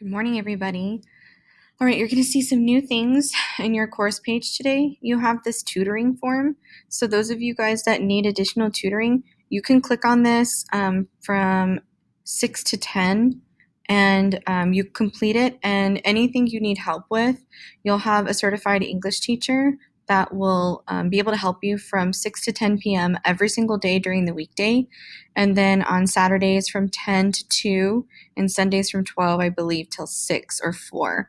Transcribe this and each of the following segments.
Good morning, everybody. All right, you're going to see some new things in your course page today. You have this tutoring form. So those of you guys that need additional tutoring, you can click on this from 6 to 10 and you complete it. And anything you need help with, you'll have a certified English teacher that will be able to help you from 6 to 10 p.m. every single day during the weekday. And then on Saturdays from 10 to 2 and Sundays from 12, I believe, till 6 or 4.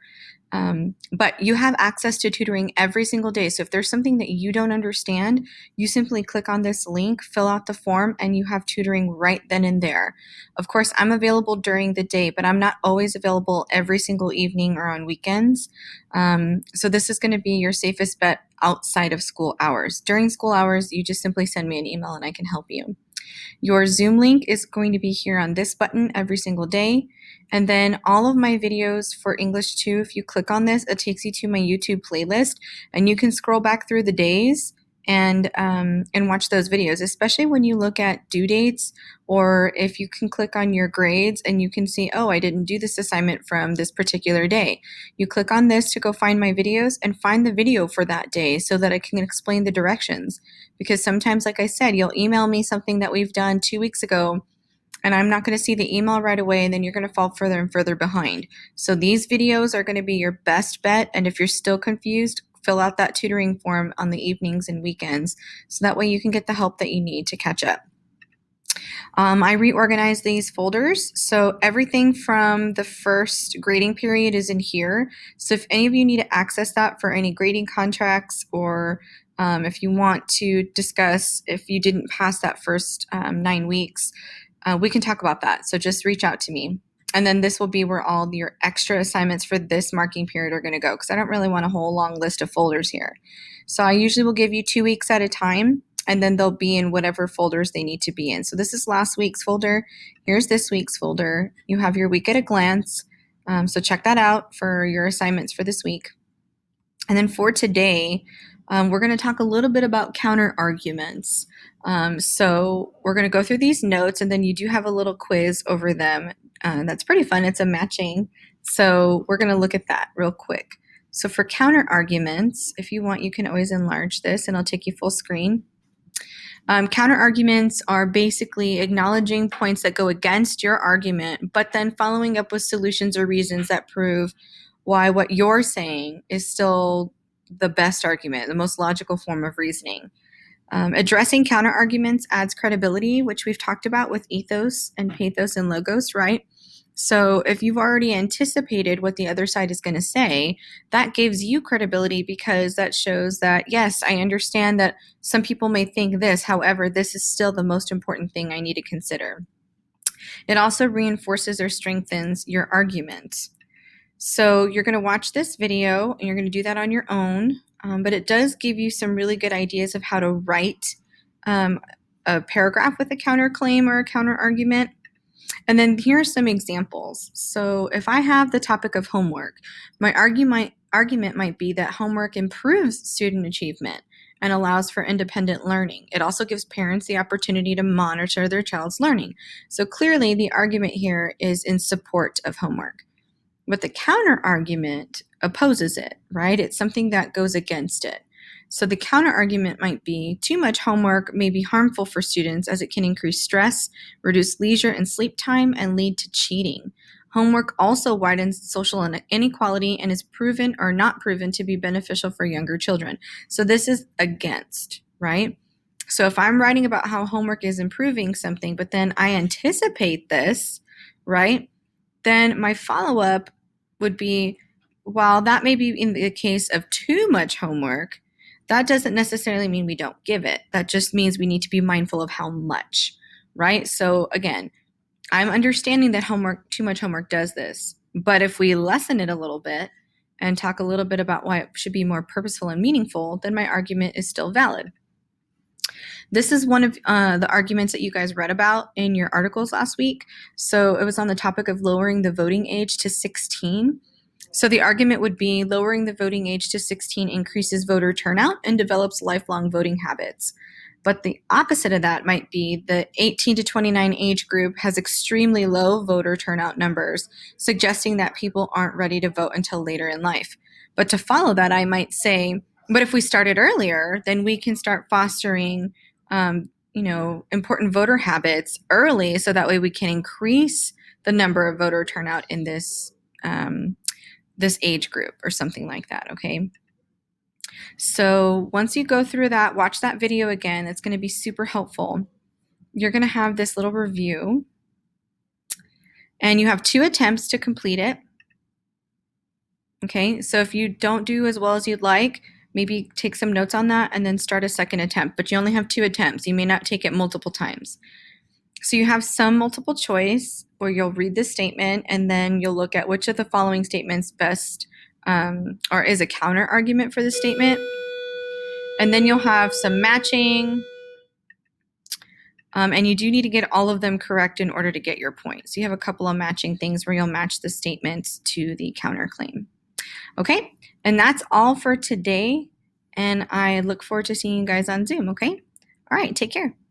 But you have access to tutoring every single day. So if there's something that you don't understand, you simply click on this link, fill out the form, and you have tutoring right then and there. Of course, I'm available during the day, but I'm not always available every single evening or on weekends. So this is going to be your safest bet outside of school hours. During school hours, you just simply send me an email and I can help you. Your Zoom link is going to be here on this button every single day. And then all of my videos for English 2, if you click on this, it takes you to my YouTube playlist and you can scroll back through the days and watch those videos, especially when you look at due dates, or if you can click on your grades and you can see, oh, I didn't do this assignment from this particular day. You click on this to go find my videos and find the video for that day so that I can explain the directions. Because sometimes, like I said, you'll email me something that we've done 2 weeks ago and I'm not going to see the email right away, and then you're going to fall further and further behind. So these videos are going to be your best bet, and if you're still confused, fill out that tutoring form on the evenings and weekends so that way you can get the help that you need to catch up. I reorganized these folders, so everything from the first grading period is in here. So if any of you need to access that for any grading contracts, or if you want to discuss if you didn't pass that first 9 weeks, we can talk about that. So just reach out to me. And then this will be where all your extra assignments for this marking period are going to go, because I don't really want a whole long list of folders here. So I usually will give you 2 weeks at a time, and then they'll be in whatever folders they need to be in. So this is last week's folder. Here's this week's folder. You have your week at a glance. So check that out for your assignments for this week. And then for today, we're going to talk a little bit about counter arguments. So we're going to go through these notes, and then you do have a little quiz over them. That's pretty fun. It's a matching. So we're going to look at that real quick. So for counter arguments, if you want, you can always enlarge this and I'll take you full screen. Counter arguments are basically acknowledging points that go against your argument, but then following up with solutions or reasons that prove why what you're saying is still the best argument, the most logical form of reasoning. Addressing counter arguments adds credibility, which we've talked about with ethos and pathos and logos, right? So if you've already anticipated what the other side is going to say, that gives you credibility, because that shows that, yes, I understand that some people may think this, however, this is still the most important thing I need to consider. It also reinforces or strengthens your argument. So you're going to watch this video and you're going to do that on your own, but it does give you some really good ideas of how to write a paragraph with a counterclaim or a counter argument. And then here are some examples. So if I have the topic of homework, my argument might be that homework improves student achievement and allows for independent learning. It also gives parents the opportunity to monitor their child's learning. So clearly the argument here is in support of homework. But the counter argument opposes it, right? It's something that goes against it. So the counter argument might be too much homework may be harmful for students, as it can increase stress, reduce leisure and sleep time, and lead to cheating. Homework also widens social inequality and is proven or not proven to be beneficial for younger children. So this is against, right? So if I'm writing about how homework is improving something, but then I anticipate this, right? Then my follow-up would be, while that may be in the case of too much homework, that doesn't necessarily mean we don't give it. That just means we need to be mindful of how much, right? So again, I'm understanding that too much homework does this, but if we lessen it a little bit and talk a little bit about why it should be more purposeful and meaningful, then my argument is still valid. This is one of the arguments that you guys read about in your articles last week. So it was on the topic of lowering the voting age to 16. So the argument would be lowering the voting age to 16 increases voter turnout and develops lifelong voting habits. But the opposite of that might be the 18 to 29 age group has extremely low voter turnout numbers, suggesting that people aren't ready to vote until later in life. But to follow that, I might say, but if we started earlier, then we can start fostering, important voter habits early, so that way we can increase the number of voter turnout in this age group or something like that. Okay. So once you go through that, watch that video again. It's going to be super helpful. You're going to have this little review, and you have 2 attempts to complete it. Okay, so if you don't do as well as you'd like, maybe take some notes on that and then start a second attempt, but you only have 2 attempts. You may not take it multiple times. So you have some multiple choice where you'll read the statement and then you'll look at which of the following statements best or is a counter argument for the statement. And then you'll have some matching, and you do need to get all of them correct in order to get your point. So you have a couple of matching things where you'll match the statements to the counterclaim. Okay, and that's all for today, and I look forward to seeing you guys on Zoom, okay? All right, take care.